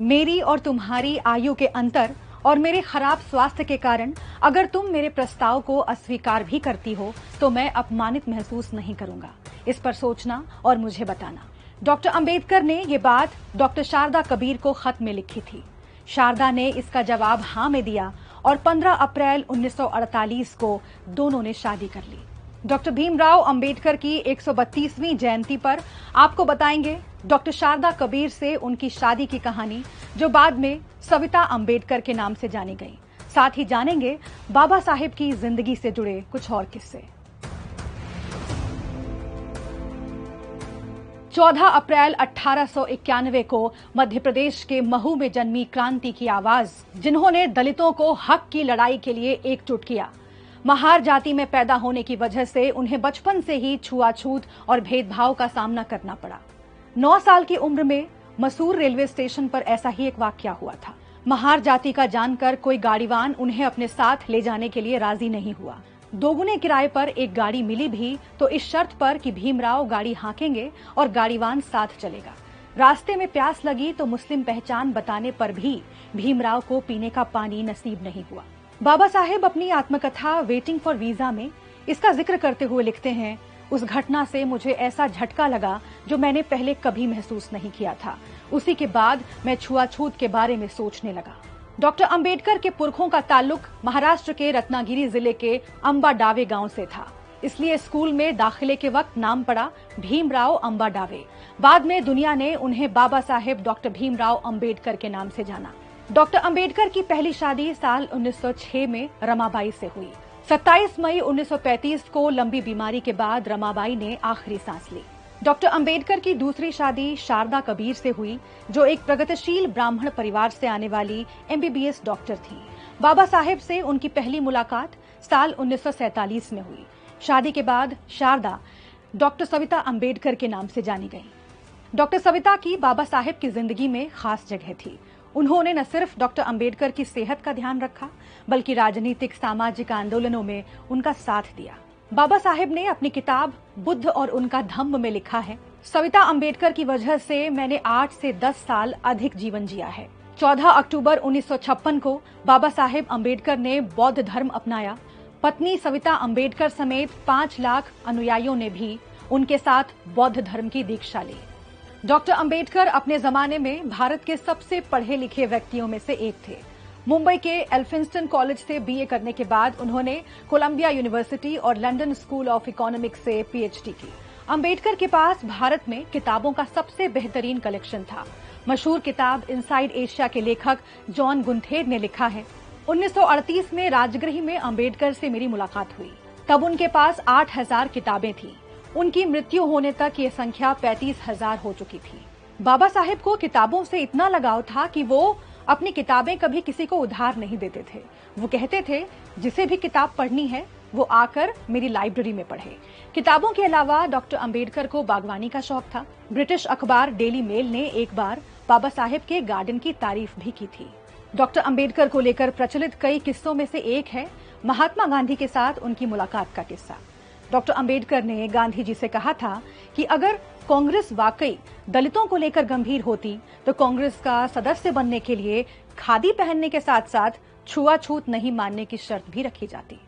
मेरी और तुम्हारी आयु के अंतर और मेरे खराब स्वास्थ्य के कारण अगर तुम मेरे प्रस्ताव को अस्वीकार भी करती हो तो मैं अपमानित महसूस नहीं करूंगा। इस पर सोचना और मुझे बताना। डॉक्टर अंबेडकर ने ये बात डॉक्टर शारदा कबीर को खत में लिखी थी। शारदा ने इसका जवाब हाँ में दिया और 15 अप्रैल 1948 को दोनों ने शादी कर ली। डॉक्टर भीमराव अंबेडकर की 132वीं जयंती पर आपको बताएंगे डॉक्टर शारदा कबीर से उनकी शादी की कहानी, जो बाद में सविता अंबेडकर के नाम से जानी गई। साथ ही जानेंगे बाबा साहेब की जिंदगी से जुड़े कुछ और किस्से। 14 अप्रैल 1891 को मध्य प्रदेश के महू में जन्मी क्रांति की आवाज, जिन्होंने दलितों को हक की लड़ाई के लिए एकजुट किया। महार जाति में पैदा होने की वजह से उन्हें बचपन से ही छुआछूत और भेदभाव का सामना करना पड़ा। 9 साल की उम्र में मसूर रेलवे स्टेशन पर ऐसा ही एक वाकया हुआ था। महार जाति का जानकर कोई गाड़ीवान उन्हें अपने साथ ले जाने के लिए राजी नहीं हुआ। दोगुने किराए पर एक गाड़ी मिली भी तो इस शर्त पर कि भीमराव गाड़ी हाँकेंगे और गाड़ीवान साथ चलेगा। रास्ते में प्यास लगी तो मुस्लिम पहचान बताने पर भी भीमराव को पीने का पानी नसीब नहीं हुआ। बाबा साहेब अपनी आत्मकथा वेटिंग फॉर वीजा में इसका जिक्र करते हुए लिखते हैं, उस घटना से मुझे ऐसा झटका लगा जो मैंने पहले कभी महसूस नहीं किया था। उसी के बाद मैं छुआछूत के बारे में सोचने लगा। डॉक्टर अंबेडकर के पुरखों का ताल्लुक महाराष्ट्र के रत्नागिरी जिले के अंबा डावे गांव से था, इसलिए स्कूल में दाखिले के वक्त नाम पड़ा भीमराव अंबा डावे। बाद में दुनिया ने उन्हें बाबा साहेब डॉक्टर भीमराव अंबेडकर के नाम से जाना। डॉक्टर अंबेडकर की पहली शादी साल 1906 में रमाबाई से हुई। 27 मई 1935 को लंबी बीमारी के बाद रमाबाई ने आखिरी सांस ली। डॉक्टर अंबेडकर की दूसरी शादी शारदा कबीर से हुई, जो एक प्रगतिशील ब्राह्मण परिवार से आने वाली MBBS डॉक्टर थी। बाबा साहेब से उनकी पहली मुलाकात साल 1947 में हुई। शादी के बाद शारदा डॉक्टर सविता अंबेडकर के नाम से जानी गई। डॉक्टर सविता की बाबा साहेब की जिंदगी में खास जगह थी। उन्होंने न सिर्फ डॉक्टर अंबेडकर की सेहत का ध्यान रखा, बल्कि राजनीतिक सामाजिक आंदोलनों में उनका साथ दिया। बाबा साहेब ने अपनी किताब बुद्ध और उनका धम्म में लिखा है, सविता अंबेडकर की वजह से मैंने 8 से 10 साल अधिक जीवन जिया है। 14 अक्टूबर 1956 को बाबा साहेब अंबेडकर ने बौद्ध धर्म अपनाया। पत्नी सविता अंबेडकर समेत 5 लाख अनुयायियों ने भी उनके साथ बौद्ध धर्म की दीक्षा ली। डॉक्टर अंबेडकर अपने जमाने में भारत के सबसे पढ़े लिखे व्यक्तियों में से एक थे। मुंबई के एल्फिंस्टन कॉलेज से BA करने के बाद उन्होंने कोलंबिया यूनिवर्सिटी और लंदन स्कूल ऑफ इकोनॉमिक्स से PhD की। अंबेडकर के पास भारत में किताबों का सबसे बेहतरीन कलेक्शन था। मशहूर किताब इनसाइड एशिया के लेखक जॉन गुंथेर ने लिखा है, 1938 में राजगृह में अंबेडकर से मेरी मुलाकात हुई। तब उनके पास 8000 किताबें थी। उनकी मृत्यु होने तक ये संख्या 35,000 हो चुकी थी। बाबा साहेब को किताबों से इतना लगाव था कि वो अपनी किताबें कभी किसी को उधार नहीं देते थे। वो कहते थे, जिसे भी किताब पढ़नी है वो आकर मेरी लाइब्रेरी में पढ़े। किताबों के अलावा डॉक्टर अंबेडकर को बागवानी का शौक था। ब्रिटिश अखबार डेली मेल ने एक बार बाबा साहेब के गार्डन की तारीफ भी की थी। डॉक्टर अंबेडकर को लेकर प्रचलित कई किस्सों में से एक है महात्मा गांधी के साथ उनकी मुलाकात का किस्सा। डॉक्टर अंबेडकर ने गांधी जी से कहा था कि अगर कांग्रेस वाकई दलितों को लेकर गंभीर होती तो कांग्रेस का सदस्य बनने के लिए खादी पहनने के साथ साथ छुआछूत नहीं मानने की शर्त भी रखी जाती।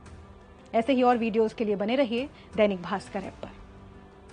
ऐसे ही और वीडियोस के लिए बने रहिए दैनिक भास्कर ऐप पर।